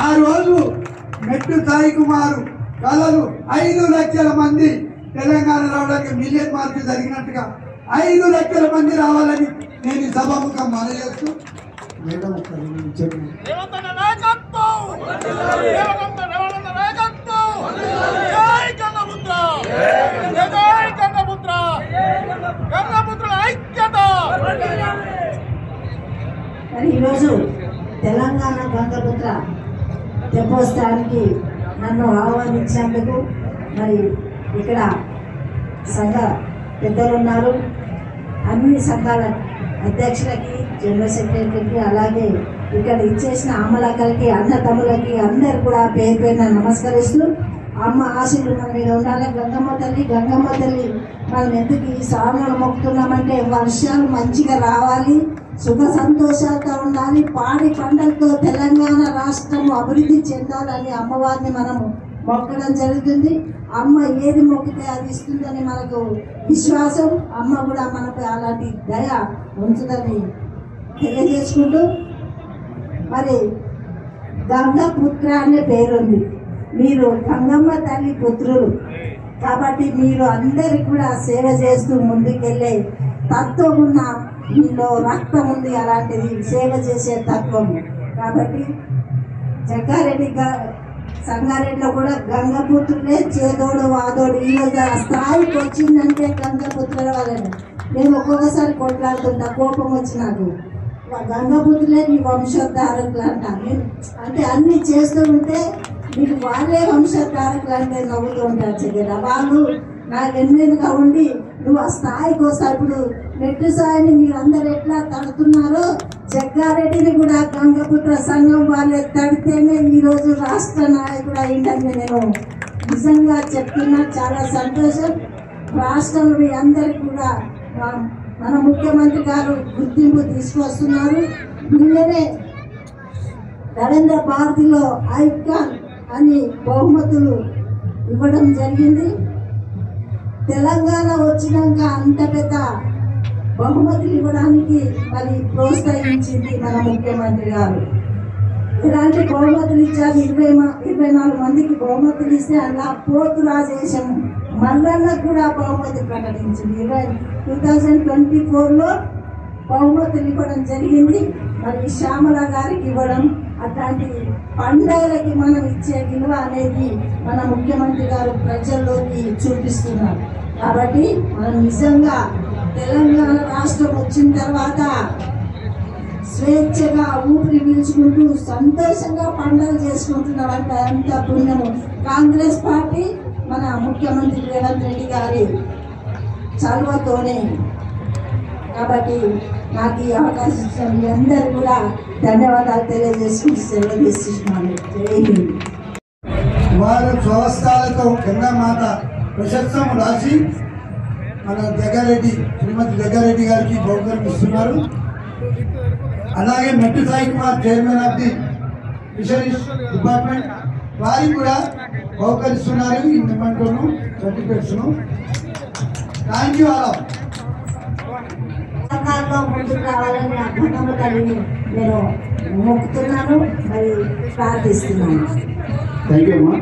ఆ రోజు మెట్టు సాయి కుమార్ కళలు 5 లక్షల మంది తెలంగాణ రావడానికి మిలియన్ మార్క్ జరిగినట్టుగా 5 లక్షల మంది రావాలని నేను సభాముఖం మనయేస్తూ మేడం మరి ఈరోజు తెలంగాణ గంగపుత్ర తెప్పోత్సవానికి నన్ను ఆహ్వానించినందుకు మరి ఇక్కడ సంఘ పెద్దలు ఉన్నారు, అన్ని సంఘాల అధ్యక్షులకి, జనరల్ సెక్రటరీకి, అలాగే ఇక్కడ ఇచ్చేసిన అమ్మలక్కలకి, అన్నతమ్ములకి అందరు కూడా పేరు పేరున నమస్కరిస్తూ అమ్మ ఆశీర్వాదం మన మీద ఉండాలి. గంగమ్మ తల్లి మనం ఎందుకు ఈ సాధనలు మొక్కుతున్నామంటే వర్షాలు మంచిగా రావాలి, సుఖ సంతోషాలతో ఉండాలి, పాడి పంటలతో తెలంగాణ రాష్ట్రం అభివృద్ధి చెందాలని అమ్మవారిని మనము మొక్కడం జరుగుతుంది. అమ్మ ఏది మొక్కితే అది ఇస్తుందని మనకు విశ్వాసం. అమ్మ కూడా మనకు అలాంటి దయ ఉంచుదని తెలియజేసుకుంటూ మరి గంగపుత్ర అనే పేరుంది. మీరు గంగమ్మ తల్లి పుత్రులు కాబట్టి మీరు అందరికి కూడా సేవ చేస్తూ ముందుకెళ్ళే తత్వం ఉన్న మీలో రక్తం ఉంది, అలాంటిది సేవ చేసే తత్వం. కాబట్టి జగ్గారెడ్డి సంగారెడ్డిలో కూడా గంగపుత్రులే చేదోడు వాదోడు ఈరోజు ఆ స్థాయికి వచ్చిందంటే గంగపుత్రుల వల్లనే. నేను ఒక్కొక్కసారి కొట్లాడుతుంటా, కోపం వచ్చి నాకు గంగపుత్రులే నీ వంశోద్ధారకులు అంట. అంటే అన్ని చేస్తూ ఉంటే మీకు వాళ్ళే వంశోద్ధారకులు అంటే నవ్వుతూ ఉంటారు చెయ్యరా. వాళ్ళు నాకు ఎన్నెన్నుగా ఉండి నువ్వు ఆ స్థాయికి వస్తావు. ఇప్పుడు మెట్టు స్థాయిని మీరు అందరు ఎట్లా తడుతున్నారో జగ్గారెడ్డిని కూడా గంగపుత్ర సంఘం వాళ్ళే తడితేనే ఈరోజు రాష్ట్ర నాయకుడు అయిందని నేను నిజంగా చెప్తున్నా. చాలా సంతోషం. రాష్ట్రంలో మీ అందరికి కూడా మన ముఖ్యమంత్రి గారు గుర్తింపు తీసుకొస్తున్నారు. నిన్ననే రవీంద్ర భారతిలో ఐకాన్ అని బహుమతులు ఇవ్వడం జరిగింది. తెలంగాణ వచ్చినాక అంత పెద్ద బహుమతులు ఇవ్వడానికి మరి ప్రోత్సహించింది మన ముఖ్యమంత్రి గారు. ఇలాంటి బహుమతులు ఇచ్చారు. 24 మందికి బహుమతులు ఇస్తే అలా పోతు రాజేశం మల్లన్నకు కూడా బహుమతి ప్రకటించింది. 2024లో బహుమతులు ఇవ్వడం జరిగింది. మరి శ్యామల గారికి ఇవ్వడం, అట్లాంటి పండుగలకి మనం ఇచ్చే విలువ అనేది మన ముఖ్యమంత్రి గారు ప్రజల్లోకి చూపిస్తున్నారు. కాబట్టి మనం నిజంగా తెలంగాణ రాష్ట్రం వచ్చిన తర్వాత స్వేచ్ఛగా ఊపిరి పీల్చుకుంటూ సంతోషంగా పండుగలు చేసుకుంటున్నామంటే అంత పుణ్యము కాంగ్రెస్ పార్టీ మన ముఖ్యమంత్రి రేవంత్ రెడ్డి గారి చలువతోనే. కాబట్టి నాకు ఈ అవకాశం ఇచ్చిన మీ అందరూ కూడా ధన్యవాదాలు తెలియజేసుకుంటూ సెలవు తీసుకున్నాను. జై హింద్. వారి స్వస్థాలతో గంగామాత ప్రశస్తం రాసి మన శ్రీమతి జగ్గారెడ్డి గారికి బహుమతి ఇస్తున్నారు. అలాగే Mettu Sai Kumar chairman of the fisheries department వారికి కూడా బహుకరిస్తున్నారు. ఈ మెమెంటోను, సర్టిఫికెట్స్ను. Thank you all. ముందుకు రావాలని ఆ గంగమ్మ తల్లిని నేను మొక్కుతున్నాను, మరి ప్రార్థిస్తున్నాను. థ్యాంక్ యూ అమ్మా.